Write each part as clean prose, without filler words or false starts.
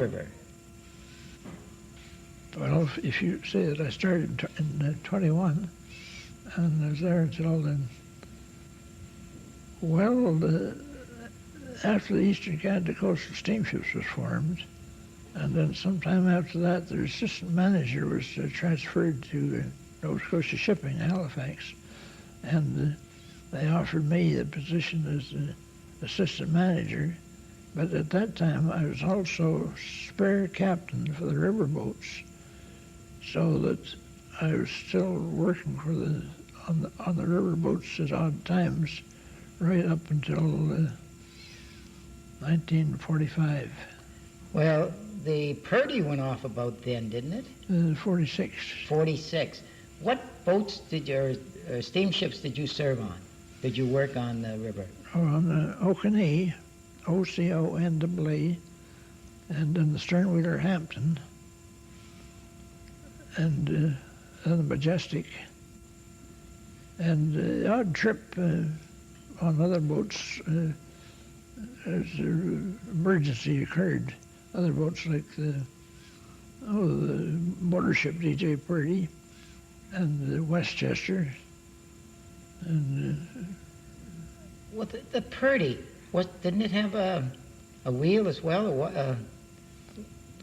River? Well, if you say that I started in 21 and I was there until then, well, after the Eastern Canada Coastal Steamships was formed, and then sometime after that, the assistant manager was transferred to Nova Scotia Shipping, Halifax, and they offered me the position as assistant manager. But at that time, I was also spare captain for the river boats, so that I was still working for on the river boats at odd times, right up until 1945. Well, the Purdy went off about then, didn't it? 46. 46. What boats did your steamships did you serve on? Did you work on the river? On Okanee, OCONAA, and then the sternwheeler Hampton, and the Majestic, and the odd trip on other boats as emergency occurred. Other boats like the motor ship DJ Purdy and the Westchester, and Well, the Purdy, didn't it have a wheel as well?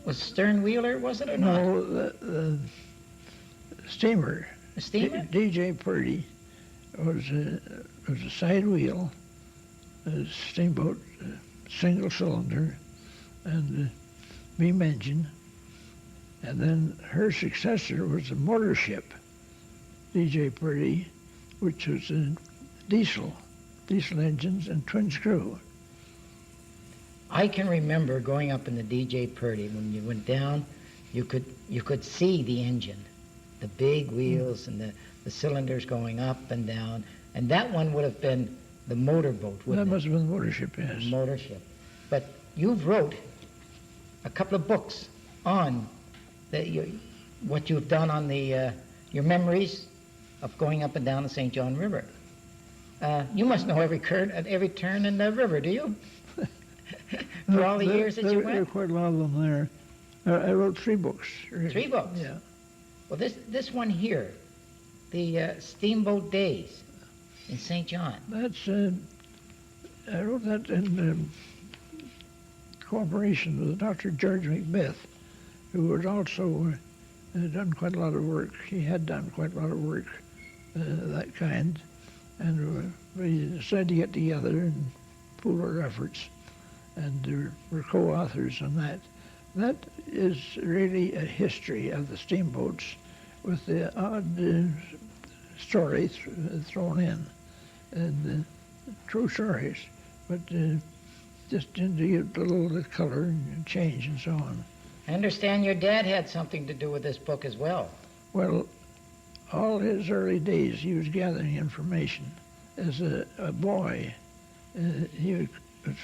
Was stern wheeler, was it or not? no, the steamer. A steamer? DJ Purdy was a side wheel, a steamboat, single cylinder, and beam engine. And then her successor was a motor ship, DJ Purdy, which was a diesel engines and twin screw. I can remember going up in the DJ Purdy. When you went down, you could see the engine, the big wheels and the cylinders going up and down. And that one would have been the motorboat, wouldn't That it? must have been the motor ship, yes. Motor ship. But you've wrote a couple of books on what you've done on your memories of going up and down the St. John River. You must know every turn in the river, do you? For all the years that you There are went? quite a lot of them there. I wrote 3 books. Really. 3 books? Yeah. Well, this one here, the Steamboat Days in St. John. That's, I wrote that in cooperation with Dr. George Macbeth, who had also done quite a lot of work. He had done quite a lot of work that kind. And we decided to get together and pool our efforts. And we're co-authors on that. That is really a history of the steamboats with the odd story thrown in. And true stories, but just to give a little color and change and so on. I understand your dad had something to do with this book as well. Well, all his early days, he was gathering information. As a boy, he was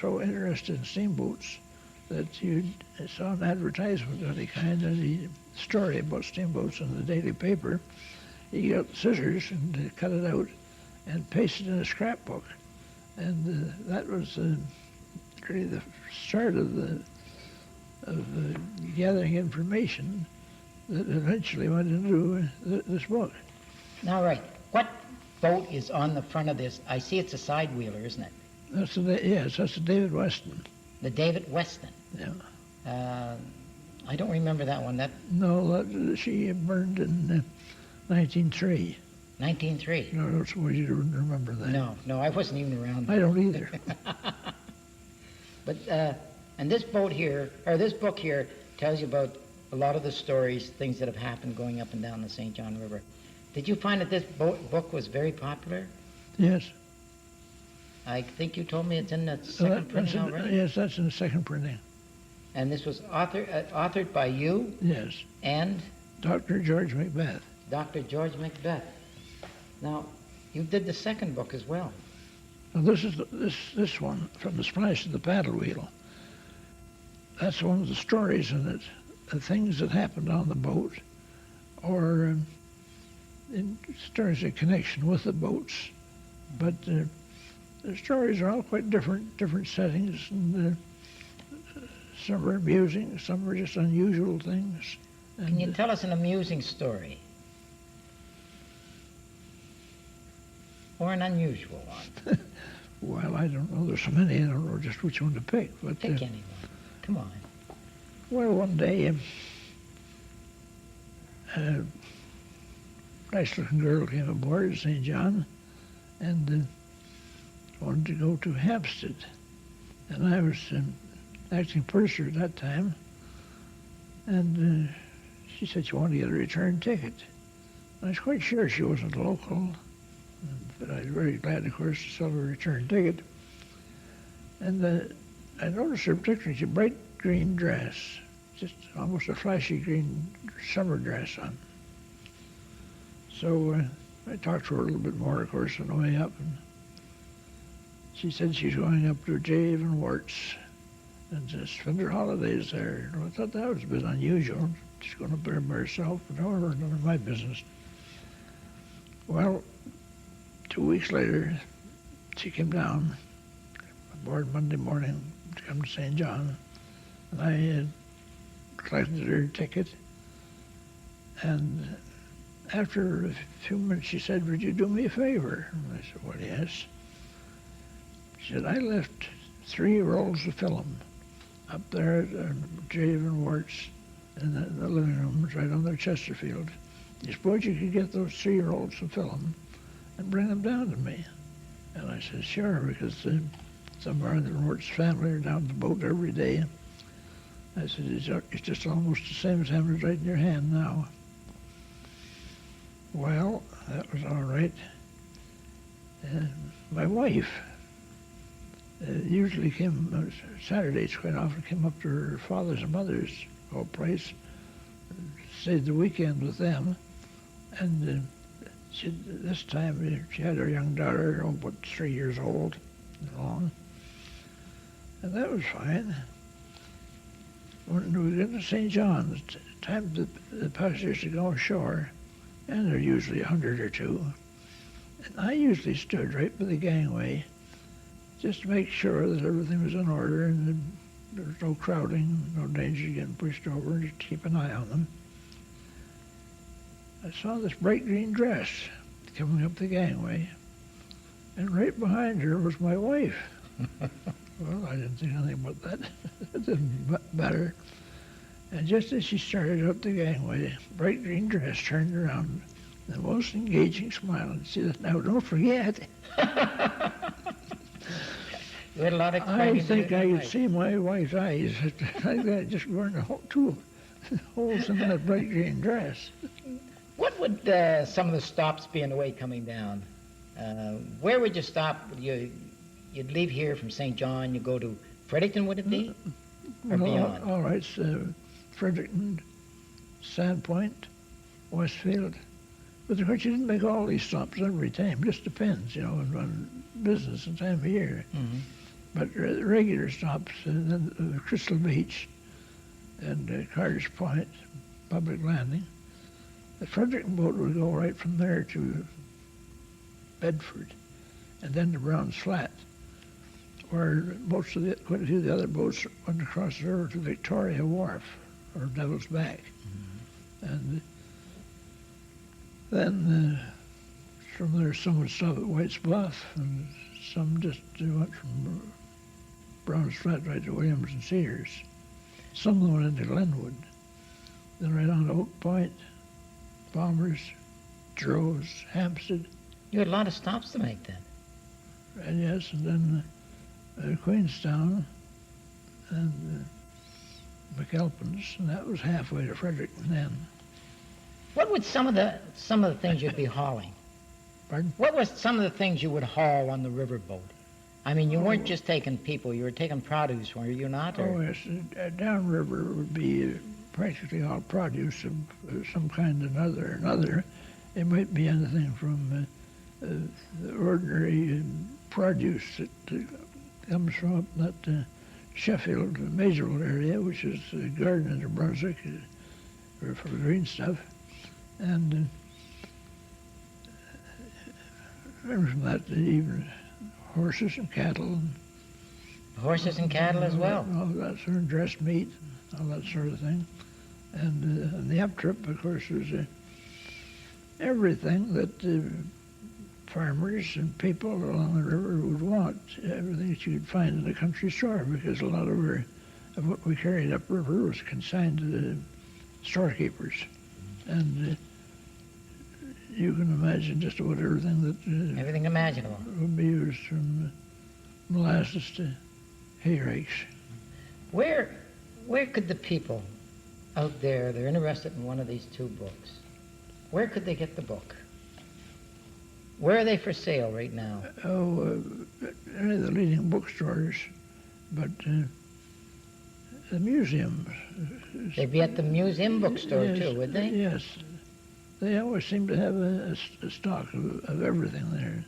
so interested in steamboats that he saw an advertisement of any kind, any story about steamboats in the daily paper. He got scissors and cut it out and pasted it in a scrapbook. And that was really the start of gathering information that eventually went into this book. Now, right, what boat is on the front of this? I see it's a side wheeler, isn't it? That's the David Weston. The David Weston. Yeah. I don't remember that one. No, she burned in 1903. 1903. No, I don't suppose you remember that. No, I wasn't even around. I don't either. But and this book here tells you about a lot of the stories, things that have happened going up and down the St. John River. Did you find that this book was very popular? Yes. I think you told me it's in the second printing already. Yes, that's in the second printing. And this was authored by you? Yes. And? Dr. George Macbeth. Dr. George Macbeth. Now, you did the second book as well. Now this one, From the Splash to the Paddle Wheel. That's one of the stories in it, the things that happened on the boat, or in stories in connection with the boats. But the stories are all quite different settings and some were amusing, some were just unusual things. And, Can you tell us an amusing story? Or an unusual one? well, I don't know. There's so many. I don't know just which one to pick. But Pick anyone. Come on. well, one day, a nice-looking girl came aboard at St. John and wanted to go to Hampstead. And I was acting purser at that time. And she said she wanted to get a return ticket. I was quite sure she wasn't local, but I was very glad, of course, to sell her a return ticket. And I noticed her particularly a bright green dress, just almost a flashy green summer dress on. So I talked to her a little bit more, of course, on the way up. And she said she's going up to Jave and Warts and to spend her holidays there. I thought that was a bit unusual. She's going up there by herself, but however, none of my business. Well, 2 weeks later, she came down aboard Monday morning to come to St. John, and I collected her ticket. And after a few minutes, she said, "Would you do me a favor?" And I said, "Well, yes." She said, "I left 3 rolls of film up there at Jave and Warts in the living room, right on their Chesterfield. You suppose you could get those 3 rolls of film and bring them down to me?" And I said, "Sure," because some of the Warts family are down the boat every day. I said, it's just almost the same as having it right in your hand now." Well, that was all right. My wife usually came, Saturdays quite often, came up to her father's and mother's old place, stayed the weekend with them, and this time she had her young daughter, about 3 years old, along, and that was fine. When we got to St. John, it's time the passengers to go ashore, and there are usually 100 or 2, and I usually stood right by the gangway just to make sure that everything was in order and there was no crowding, no danger of getting pushed over, just keep an eye on them. I saw this bright green dress coming up the gangway, and right behind her was my wife. Well, I didn't think anything about that. It didn't matter. And just as she started up the gangway, bright green dress turned around, the most engaging smile, and she said, "Now, don't forget." You had a lot of I think I could see my wife's eyes. I think I just burned 2 holes in that bright green dress. What would some of the stops be on the way coming down? Where would you stop? You'd leave here from St. John, you go to Fredericton, would it be? Or beyond? All right, so Fredericton, Sandpoint, Westfield. But of course, you didn't make all these stops every time. It just depends, on business and time of year. Mm-hmm. But regular stops, then Crystal Beach and Carter's Point, Public Landing. The Fredericton boat would go right from there to Bedford, and then to Brown's Flat, where quite a few of the other boats went across the river to Victoria Wharf, or Devil's Back. Mm-hmm. And then from there, some would stop at White's Bluff, and some just went from Brown's Flat right to Williams and Cedars. Some of them went into Glenwood, then right on to Oak Point, Bombers, Droz, Hampstead. You had a lot of stops to make then. And yes, and then Queenstown and McAlpin's, and that was halfway to Fredericton then. What would some of the things you'd be hauling? Pardon? What was some of the things you would haul on the riverboat? I mean, you weren't just taking people; you were taking produce, were you not? Oh yes, downriver would be practically all produce of some kind or another. It might be anything from the ordinary produce that comes from up that Sheffield, Maysville area, which is Garden and New Brunswick, for green stuff, and from that even horses and cattle and Horses and cattle as well. All that sort of dressed meat, all that sort of thing. And the up trip, of course, was everything that farmers and people along the river would want, everything that you could find in a country store, because a lot of what we carried upriver was consigned to the storekeepers. And you can imagine just about everything that Everything imaginable. would be used, from molasses to hay rakes. Where could the people out there, they're interested in one of these two books, where could they get the book? Where are they for sale right now? Any of the leading bookstores, but the museums. They'd be at the museum bookstore Yes, too, would they? Yes. They always seem to have a stock of everything there.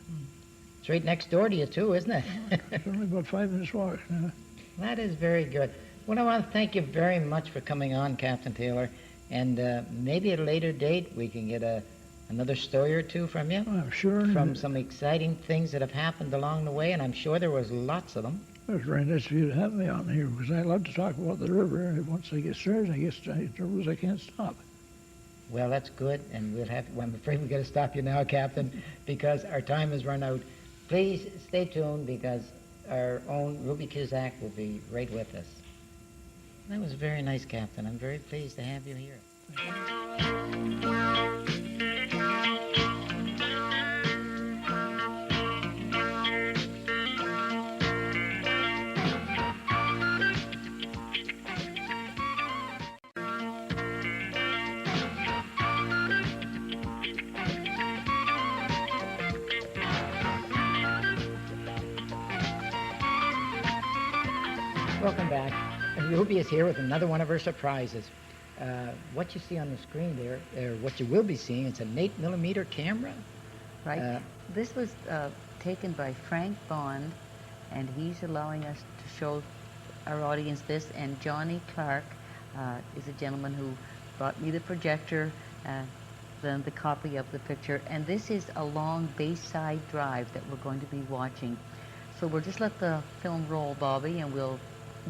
It's right next door to you too, isn't it? It's only about 5 minutes walk now. That is very good. Well, I want to thank you very much for coming on, Captain Taylor, and maybe at a later date we can get another story or two from you. I'm sure. From some exciting things that have happened along the way, and I'm sure there was lots of them. It was very nice of you to have me on here, because I love to talk about the river. And once I get started, I can't stop. Well, that's good, and I'm afraid we've got to stop you now, Captain, because our time has run out. Please stay tuned, because our own Ruby Kizak will be right with us. That was very nice, Captain. I'm very pleased to have you here. Welcome back. And Ruby is here with another one of her surprises. What you see on the screen there, or what you will be seeing, it's an 8mm camera. Right. This was taken by Frank Bond, and he's allowing us to show our audience this. And Johnny Clark is a gentleman who brought me the projector, then the copy of the picture. And this is a long Bayside Drive that we're going to be watching. So we'll just let the film roll, Bobby, and we'll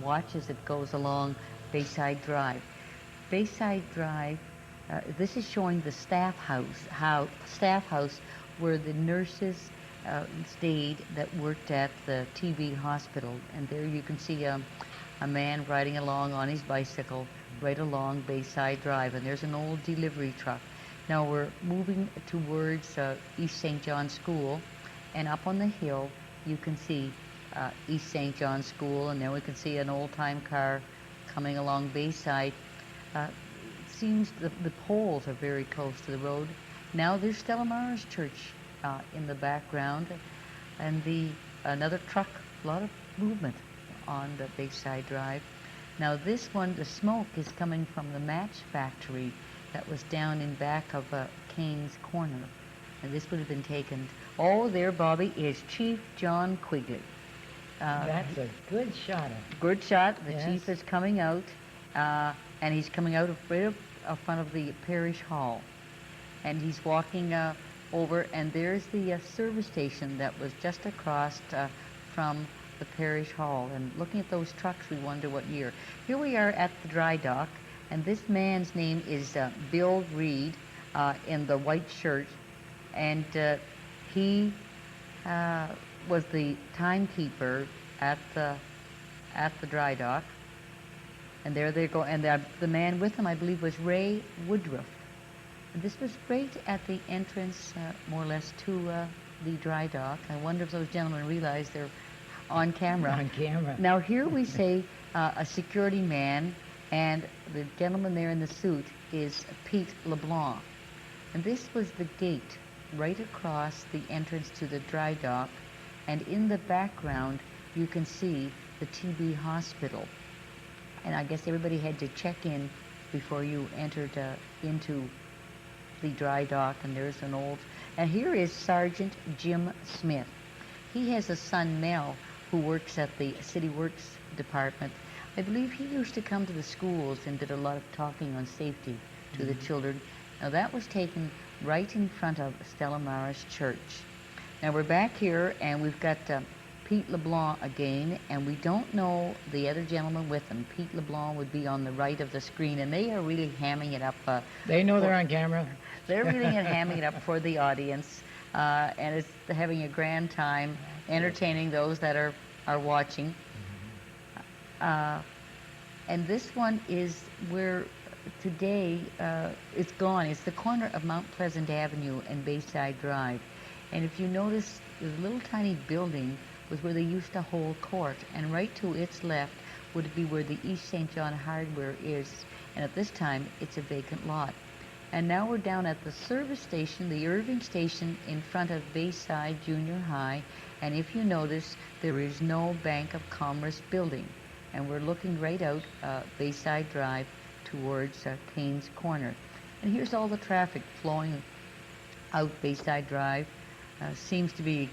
watch as it goes along Bayside Drive. Bayside Drive, this is showing the staff house where the nurses stayed that worked at the TB hospital. And there you can see a man riding along on his bicycle right along Bayside Drive. And there's an old delivery truck. Now we're moving towards East St. John School, and up on the hill you can see East St. John School, and then we can see an old-time car coming along Bayside. Seems the poles are very close to the road. Now there's Stella Maris Church in the background, and another truck, a lot of movement on the Bayside Drive. Now this one, the smoke is coming from the match factory that was down in back of Kane's Corner, and this would have been taken. Oh, there, Bobby, is Chief John Quigley. That's a good shot of it. Good shot. The Yes. chief is coming out, and he's coming out right up front of the parish hall. And he's walking over, and there's the service station that was just across from the parish hall. And looking at those trucks, we wonder what year. Here we are at the dry dock, and this man's name is Bill Reed in the white shirt, and he was the timekeeper at the dry dock. And there they go. And the man with him, I believe, was Ray Woodruff. And this was right at the entrance, more or less, to the dry dock. I wonder if those gentlemen realize they're on camera. On camera. Now here we say a security man, and the gentleman there in the suit is Pete LeBlanc. And this was the gate right across the entrance to the dry dock. And in the background, you can see the TB hospital. And I guess everybody had to check in before you entered into the dry dock. And there's an old... And here is Sergeant Jim Smith. He has a son, Mel, who works at the City Works Department. I believe he used to come to the schools and did a lot of talking on safety to the children. Now that was taken right in front of Stella Maris Church. Now we're back here, and we've got Pete LeBlanc again, and we don't know the other gentleman with him. Pete LeBlanc would be on the right of the screen, and they are really hamming it up. They know they're on camera. They're really hamming it up for the audience, and it's having a grand time entertaining those that are watching. And this one is where today it's gone. It's the corner of Mount Pleasant Avenue and Bayside Drive. And if you notice, the little tiny building was where they used to hold court, and right to its left would be where the East St. John Hardware is. And at this time, it's a vacant lot. And now we're down at the service station, the Irving Station, in front of Bayside Junior High. And if you notice, there is no Bank of Commerce building. And we're looking right out Bayside Drive towards Kane's Corner. And here's all the traffic flowing out Bayside Drive. Seems to be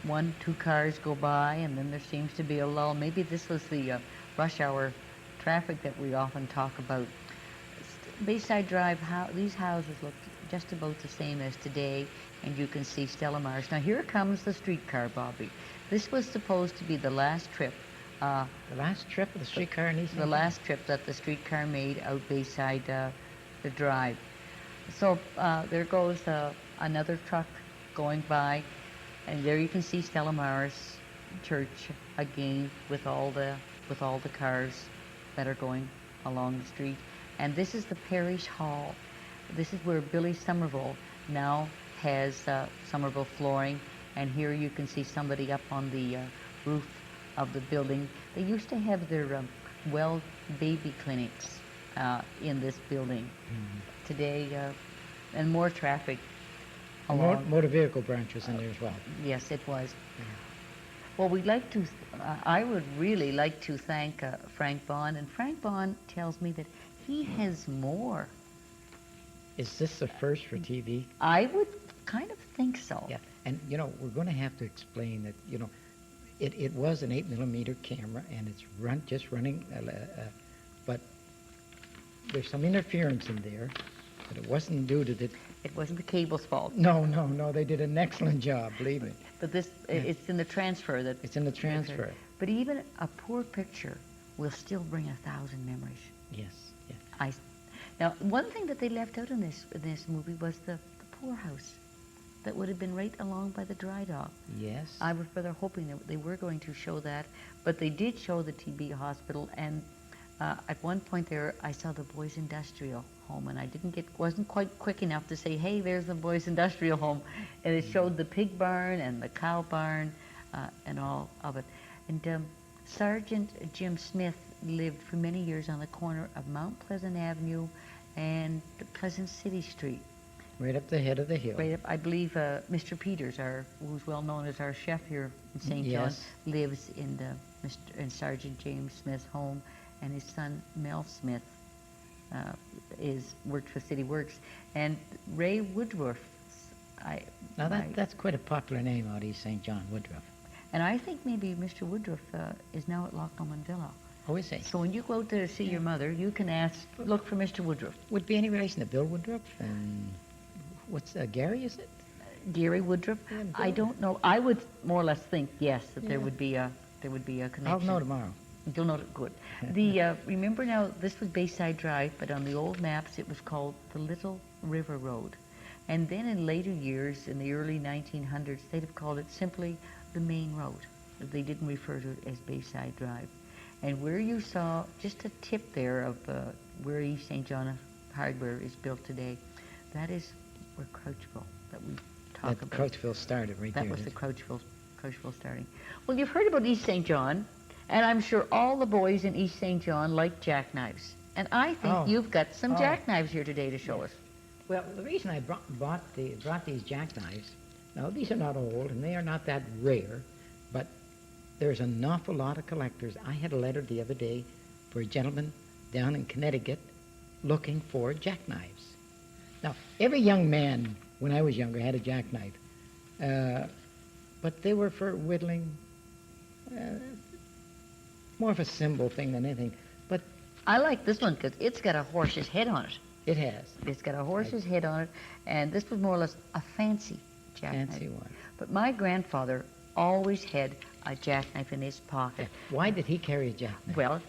1, 2 cars go by, and then there seems to be a lull. Maybe this was the rush hour traffic that we often talk about. Bayside Drive, these houses look just about the same as today, and you can see Stella Maris. Now here comes the streetcar, Bobby. This was supposed to be the last trip. The last trip of the streetcar in East St. The last trip that the streetcar made out Bayside the Drive. So there goes another truck going by, and there you can see Stella Maris Church again with all the cars that are going along the street. And this is the parish hall. This is where Billy Somerville now has Somerville flooring, and here you can see somebody up on the roof of the building. They used to have their well baby clinics in this building. Today, and more traffic along. Motor vehicle branches in there as well. Yes, it was. Well, we'd like to, I would really like to thank Frank Bond, and Frank Bond tells me that he has more. Is this the first for TV? I would kind of think so. Yeah, and we're going to have to explain that, it was an 8mm camera, and it's just running, but there's some interference in there, but it wasn't due to the... It wasn't the cable's fault. No, they did an excellent job, believe me. But it's in the transfer that... It's in the transfer. But even a poor picture will still bring 1,000 memories. Yes. Now, one thing that they left out in this movie was the poorhouse that would have been right along by the dry dock. Yes. I was rather hoping that they were going to show that, but they did show the TB hospital, and at one point there I saw the Boys Industrial Home, and I wasn't quite quick enough to say, hey, there's the Boys Industrial Home, and it showed the pig barn and the cow barn and all of it. And Sergeant Jim Smith lived for many years on the corner of Mount Pleasant Avenue and Pleasant City Street. Right up the head of the hill. Right up, I believe Mr. Peters, who's well known as our chef here in St. John, lives in Sergeant James Smith's home, and his son Mel Smith worked for City Works, and Ray Woodruff. That's quite a popular name out East St. John, Woodruff. And I think maybe Mr. Woodruff is now at Lochnomond Villa. Oh, is he? So when you go out there to see your mother, you can look for Mr. Woodruff. Would be any relation to Bill Woodruff? And what's Gary, is it? Gary Woodruff? Yeah, I don't know. I would more or less think, yes, that there would be a connection. I'll know tomorrow. You'll know it. Good. Remember now, this was Bayside Drive, but on the old maps it was called the Little River Road. And then in later years, in the early 1900s, they'd have called it simply the Main Road. They didn't refer to it as Bayside Drive. And where you saw just a tip there of where East St. John Hardware is built today, that is where Crouchville, that we talk about. Crouchville started right there. That was the Crouchville starting. Well, you've heard about East St. John, and I'm sure all the boys in East St. John like jackknives. And I think you've got some jackknives here today to show us. Well, the reason I brought these jackknives, now these are not old and they are not that rare, but there's an awful lot of collectors. I had a letter the other day for a gentleman down in Connecticut looking for jackknives. Now, every young man, when I was younger, had a jackknife, but they were for whittling, more of a symbol thing than anything. But I like this one because it's got a horse's head on it. It has. It's got a horse's head on it, and this was more or less a fancy jackknife. Fancy one. But my grandfather always had a jackknife in his pocket. Why did he carry a jackknife? Well,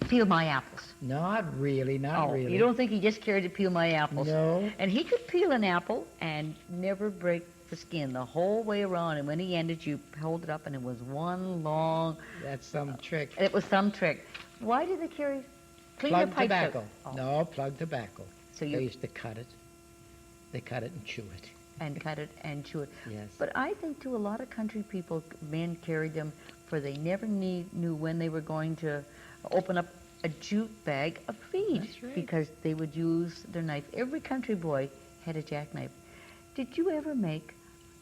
peel my apples. Not really, not really. You don't think he just carried to peel my apples? No. And he could peel an apple and never break the skin the whole way around. And when he ended, you hold it up, and it was one long. That's some trick. It was some trick. Why did they carry? Clean Plug the pipes out. tobacco. Oh. No, plug tobacco. So They you used to cut it. They cut it and chew it. and cut it and chew it. Yes. But I think too, a lot of country people, men carried them, for they never knew when they were going to open up a jute bag of feed. That's right. Because they would use their knife. Every country boy had a jackknife. Did you ever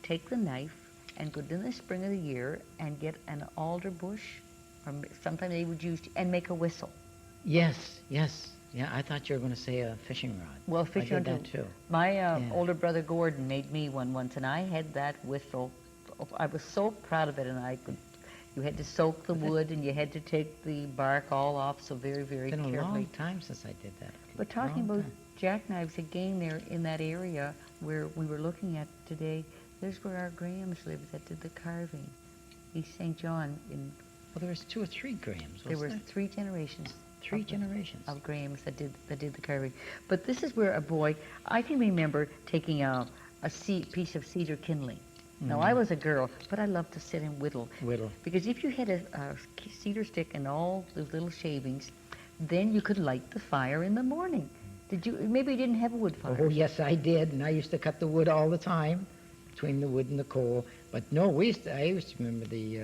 take the knife and go in the spring of the year and get an alder bush, or sometimes they would use, and make a whistle? Yes, yes. Yeah, I thought you were going to say a fishing rod. Well, fishing I did rod that too. My Yeah. older brother Gordon made me one once, and I had that whistle. I was so proud of it, and you had to soak the wood, and you had to take the bark all off, so very, very It's been a carefully. long time since I did that. But talking Long about time. jackknives again, there in that area where we were looking at today, there's where our Grahams lived that did the carving. East St. John. Well, there was 2 or 3 Grahams, There wasn't were there? 3 generations. 3 of- generations. of Grahams that did the carving. But this is where a boy, I can remember taking a piece of cedar kindling. Now, I was a girl, but I loved to sit and whittle. Whittle. Because if you had a cedar stick and all those little shavings, then you could light the fire in the morning. Did you? Maybe you didn't have a wood fire. Oh, yes, I did, and I used to cut the wood all the time, between the wood and the coal. But no, I used to remember the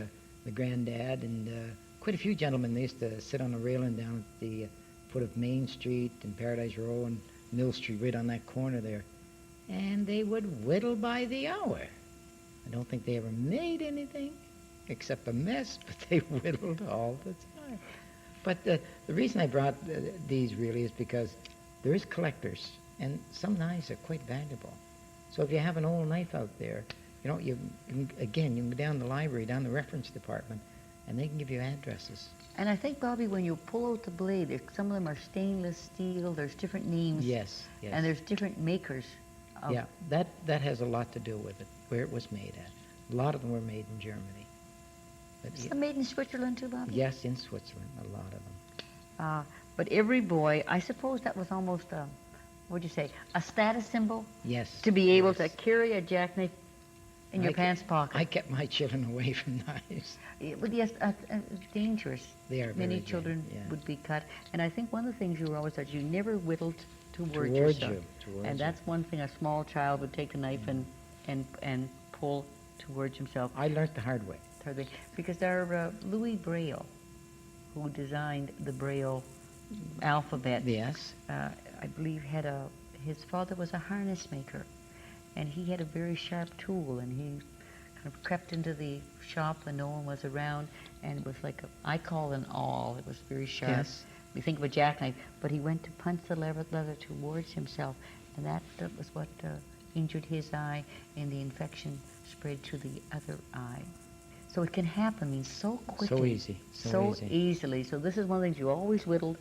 granddad and quite a few gentlemen. They used to sit on the railing down at the foot of Main Street and Paradise Row and Mill Street, right on that corner there, and they would whittle by the hour. I don't think they ever made anything except a mess, but they whittled all the time. But the reason I brought these really is because there is collectors, and some knives are quite valuable. So if you have an old knife out there, you can go down the library, down the reference department, and they can give you addresses. And I think, Bobby, when you pull out the blade, some of them are stainless steel. There's different names. Yes, yes. And there's different makers. Yeah, that has a lot to do with it, where it was made at. A lot of them were made in Germany. But Is it made in Switzerland too, Bobby? yes, in Switzerland, a lot of them. But every boy, I suppose that was almost what'd you say, a status symbol Yes. to be able yes. to carry a jackknife in your pants pocket. I kept my children away from knives. But yes, dangerous. They are Many very children yeah. would be cut. And I think one of the things you were always that you never whittled towards Towards yourself. you, towards And you. that's one thing a small child would take a knife and pull towards himself. I learned the hard way. Because our Louis Braille, who designed the Braille alphabet, Yes. I believe his father was a harness maker, and he had a very sharp tool, and he kind of crept into the shop when no one was around, and it was like I call an awl. It was very sharp. Yes. We think of a jackknife, but he went to punch the leather towards himself, and that was what injured his eye, and the infection spread to the other eye. So it can happen, so quickly. So easy. So easy. easily. So this is one of the things you always whittled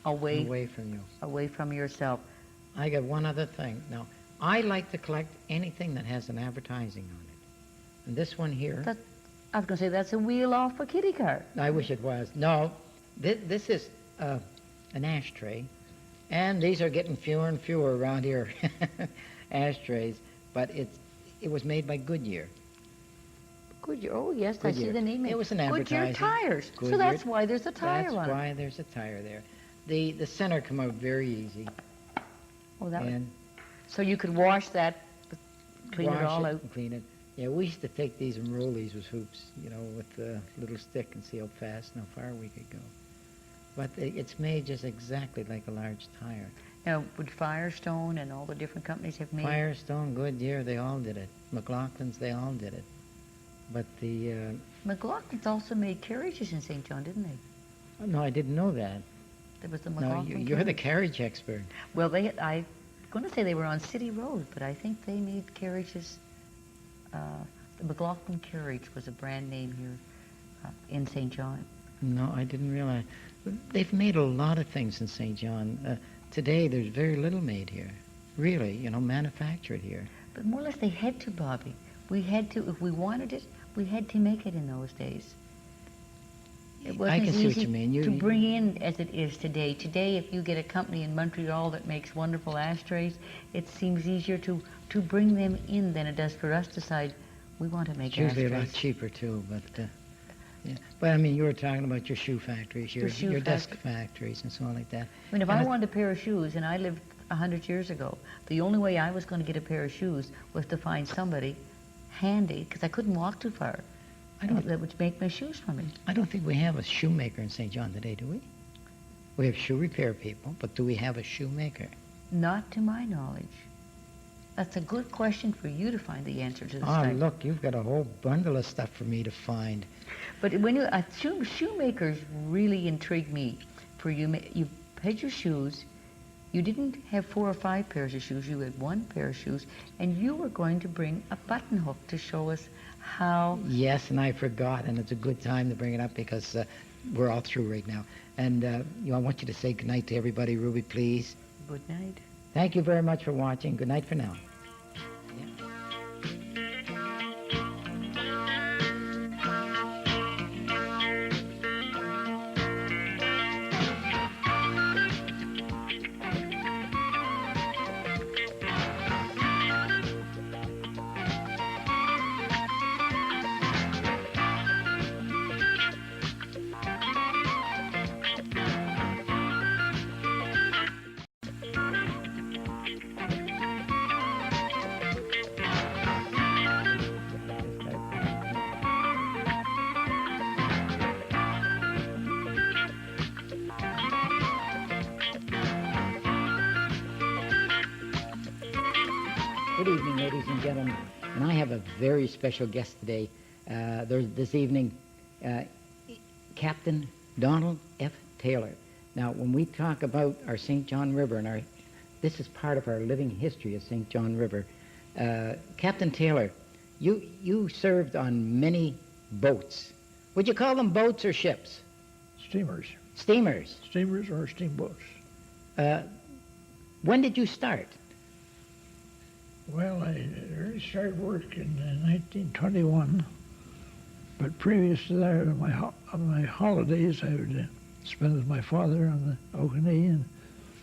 Away from you. away from yourself. I got one other thing. Now, I like to collect anything that has an advertising on it. And this one here, I was going to say that's a wheel off a kitty car. I wish it was. No, this is an ashtray, and these are getting fewer and fewer around here, ashtrays. But it was made by Goodyear. Goodyear. Oh yes, I see Goodyear. the name. It was an Goodyear advertising. tires. So Goodyear. that's why there's a tire That's on it. why there's a tire there. The center come out very easy, Oh, that. and So you could wash that, clean wash it all it out. and clean it. Yeah, we used to take these and roll these with hoops, with a little stick and see how fast and how far we could go. But it's made just exactly like a large tire. Now, would Firestone and all the different companies have made? Firestone, Goodyear, they all did it. McLaughlin's, they all did it. But McLaughlin's also made carriages in St. John, didn't they? no, I didn't know that. There was the No, McLaughlin. you're the carriage. carriage expert. Well, I'm going to say they were on City Road, but I think they made carriages. The McLaughlin carriage was a brand name here in St. John. No, I didn't realize. They've made a lot of things in St. John. Today, there's very little made here. Really, manufactured here. But more or less they had to, Bobby. We had to, if we wanted it, We had to make it in those days. It I wasn't can as see what easy you mean. to bring in as it is today. Today, if you get a company in Montreal that makes wonderful ashtrays, it seems easier to bring them in than it does for us to decide we want to make It's usually ashtrays. a lot cheaper too, but yeah. But I mean, you were talking about your shoe factories, your desk factories, and so on like that. I mean, if And I wanted a pair of shoes, and I lived 100 years ago, the only way I was going to get a pair of shoes was to find somebody handy, because I couldn't walk too far, that would make my shoes for me. I don't think we have a shoemaker in St. John today, do we? We have shoe repair people, but do we have a shoemaker? Not to my knowledge. That's a good question for you to find the answer to this Oh, time. look, you've got a whole bundle of stuff for me to find. But when you shoemakers really intrigue me. For you had your shoes. You didn't have 4 or 5 pairs of shoes. You had 1 pair of shoes, and you were going to bring a button hook to show us how. Yes, and I forgot, and it's a good time to bring it up because we're all through right now. And I want you to say goodnight to everybody, Ruby, please. Good night. Thank you very much for watching. Good night for now. Good evening, ladies and gentlemen. And I have a very special guest today. This evening, Captain Donald F. Taylor. Now, when we talk about our St. John River, and this is part of our living history of St. John River. Captain Taylor, you served on many boats. Would you call them boats or ships? Steamers. Steamers. Steamers or steamboats. When did you start? Well, I really started work in 1921, but previous to that, on my holidays, I would spend with my father on the Okanee and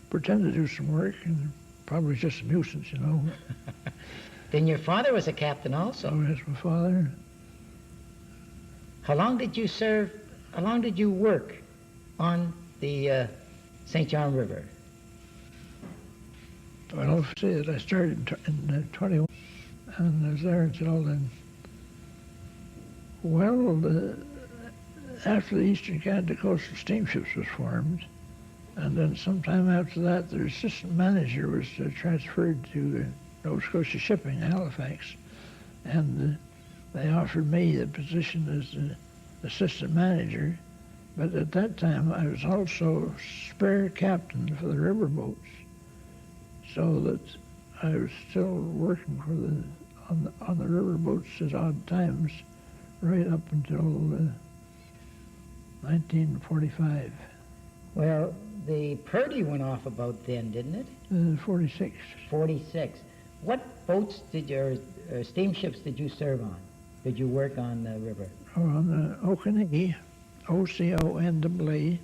pretend to do some work, and probably just a nuisance, you know. Then your father was a captain also. So that's my father. How long did you serve, how long did you work on the St. John River? Well, I'll say that I started in 21, and I was there until then. Well, after the Eastern Canada Coastal Steamships was formed, and then sometime after that, the assistant manager was transferred to Nova Scotia Shipping, Halifax, and they offered me the position as assistant manager, but at that time I was also spare captain for the river boats. So that I was still working on the river boats at odd times, right up until 1945. Well, the Purdy went off about then, didn't it? 46. 46. What boats steamships did you serve on? Did you work on the river? On the Okanee, OCONAA,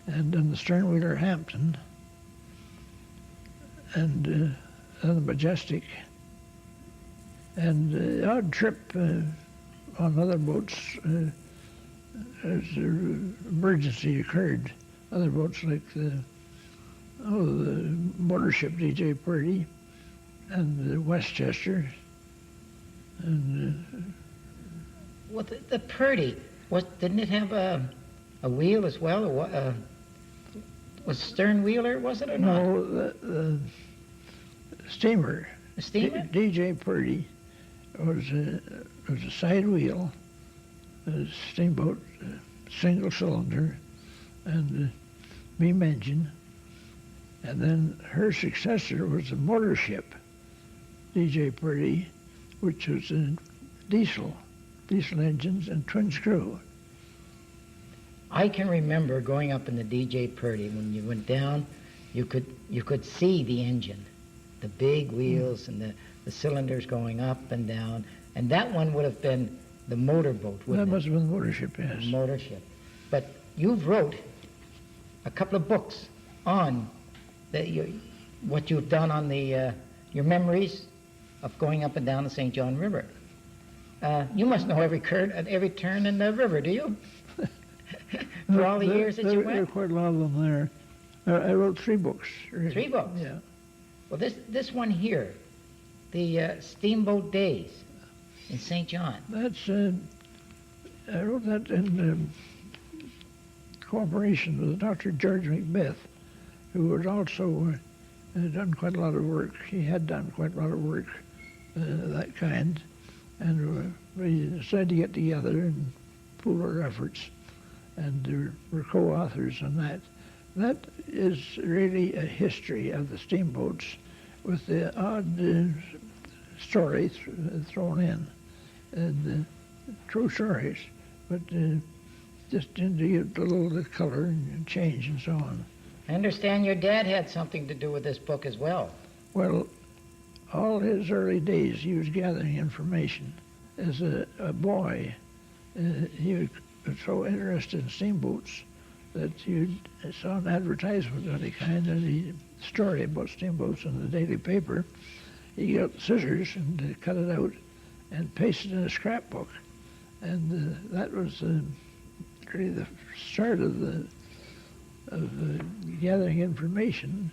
and then the sternwheeler Hampton, and then the Majestic, and the odd trip on other boats as an emergency occurred. Other boats like the motorship DJ Purdy and the Westchester, and Well, the Purdy, didn't it have a wheel as well? Was stern wheeler, was it or not? no, the steamer. The steamer? DJ Purdy was a side wheel, a steamboat, single cylinder, and beam engine. And then her successor was a motor ship, DJ Purdy, which was a diesel engines and twin screw. I can remember going up in the DJ Purdy. When you went down, you could see the engine, the big wheels and the cylinders going up and down. And that one would have been the motorboat, That wouldn't must have been the motor ship, it? yes. Motor ship. But you've wrote a couple of books on what you've done on your memories of going up and down the St. John River. You must know every turn in the river, do you? For all the years that you There are went? quite a lot of them there. I wrote 3 books. Really. 3 books? Yeah. Well, this one here, the Steamboat Days in St. John. That's, I wrote that in cooperation with Dr. George Macbeth, who was also done quite a lot of work. He had done quite a lot of work of that kind. And we decided to get together and pool our efforts. And we're co-authors on that. That is really a history of the steamboats with the odd story thrown in. And true stories, but just to give a little color and change and so on. I understand your dad had something to do with this book as well. Well, all his early days he was gathering information. As a boy, he was so interested in steamboats that he saw an advertisement of any kind, and a story about steamboats in the daily paper. He got scissors and cut it out and pasted in a scrapbook. And that was really the start of gathering information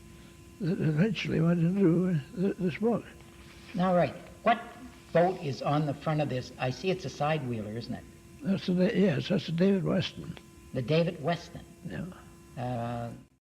that eventually went into this book. Now, right, what boat is on the front of this? I see it's a side wheeler, isn't it? Yes, that's the David Weston. The David Weston. Yeah.